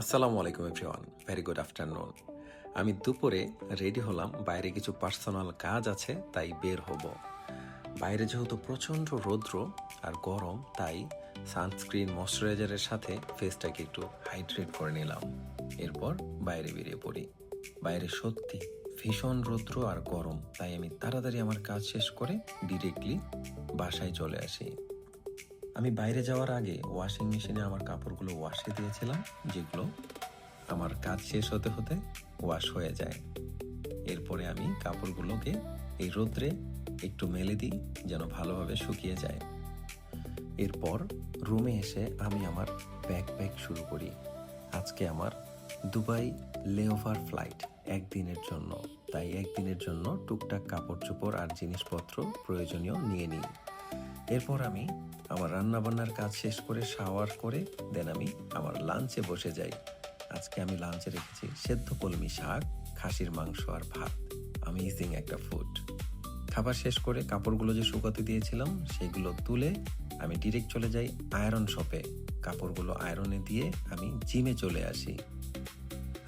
আসসালামু আলাইকুম everyone, very good afternoon. আমি দুপুরে রেডি হলাম, বাইরে কিছু পার্সোনাল কাজ আছে তাই বের হব। বাইরে যেহেতু প্রচণ্ড রৌদ্র আর গরম, তাই সানস্ক্রিন ময়শ্চারাইজারের সাথে ফেসটাকে একটু হাইড্রেট করে নিলাম। এরপর বাইরে বেরিয়ে পড়ি। বাইরে সত্যি ভীষণ রৌদ্র আর গরম, তাই আমি তাড়াতাড়ি আমার কাজ শেষ করে ডিরেক্টলি বাসায় চলে আসি। আমি বাইরে যাওয়ার আগে ওয়াশিং মেশিনে আমার কাপড়গুলো ওয়াশে দিয়েছিলাম, যেগুলো আমার কাজ শেষ হতে হতে ওয়াশ হয়ে যায়। এরপরে আমি কাপড়গুলোকে এই রোদ্রে একটু মেলে দিই যেন ভালোভাবে শুকিয়ে যায়। এরপর রুমে এসে আমি আমার ব্যাকপ্যাক শুরু করি। আজকে আমার দুবাই লেওভার ফ্লাইট একদিনের জন্য, তাই একদিনের জন্য টুকটাক কাপড় চোপড় আর জিনিসপত্র প্রয়োজনীয় নিয়ে নিই। এরপর আমি আমার রান্নাবান্নার কাজ শেষ করে শাওয়ার করে দেন আমি আমার লাঞ্চে বসে যাই। আজকে আমি লাঞ্চে রেখেছি সেদ্ধ কলমি শাক, খাসির মাংস আর ভাত। অ্যামেজিং একটা ফুড। খাবার শেষ করে কাপড়গুলো যে শুকাতে দিয়েছিলাম সেগুলো তুলে আমি ডিরেক্ট চলে যাই আয়রন শপে। কাপড়গুলো আয়রনে দিয়ে আমি জিমে চলে আসি।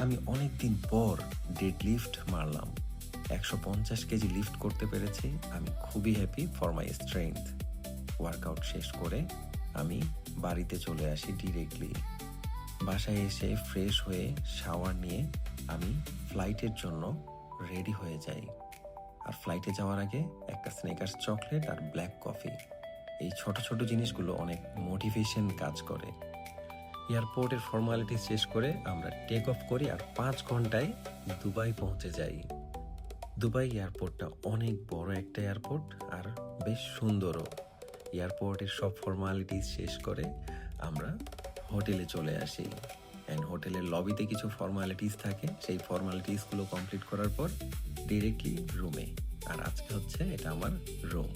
আমি অনেক দিন পর ডেড লিফট মারলাম, 150 কেজি লিফট করতে পেরেছি। আমি খুবই happy for my strength. Workout শেষ করে আমি বাড়িতে চলে আসি ডিরেক্টলি। বাসায় এসে ফ্রেশ হয়ে শাওয়ার নিয়ে আমি ফ্লাইটের জন্য রেডি হয়ে যাই। আর ফ্লাইটে যাওয়ার আগে একটা স্নেকার্স চকলেট আর ব্ল্যাক কফি, এই ছোট ছোট জিনিসগুলো অনেক মোটিভেশন কাজ করে। এয়ারপোর্টের ফর্মালিটি শেষ করে আমরা টেক অফ করি আর 5 ঘন্টায় দুবাই পৌঁছে যাই। দুবাই এয়ারপোর্টটা অনেক বড় একটা এয়ারপোর্ট আর বেশ সুন্দরও। এয়ারপোর্টের সব ফর্মালিটিস শেষ করে আমরা হোটেলে চলে আসি। অ্যান্ড হোটেলের লবিতে কিছু ফর্মালিটিস থাকে, সেই ফর্মালিটিসগুলো কমপ্লিট করার পর ডিরেক্টলি রুমে। আর আজকে হচ্ছে এটা আমার রুম।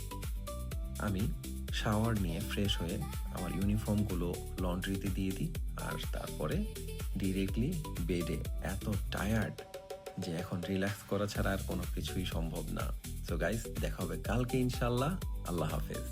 আমি শাওয়ার নিয়ে ফ্রেশ হয়ে আমার ইউনিফর্মগুলো লন্ড্রিতে দিয়ে দিই আর তারপরে ডিরেক্টলি বেডে। এত টায়ার্ড যে এখন রিল্যাক্স করা ছাড়া আর কোনো কিছুই সম্ভব না। সো গাইস, দেখা হবে কালকে ইনশাল্লাহ। আল্লাহ হাফেজ।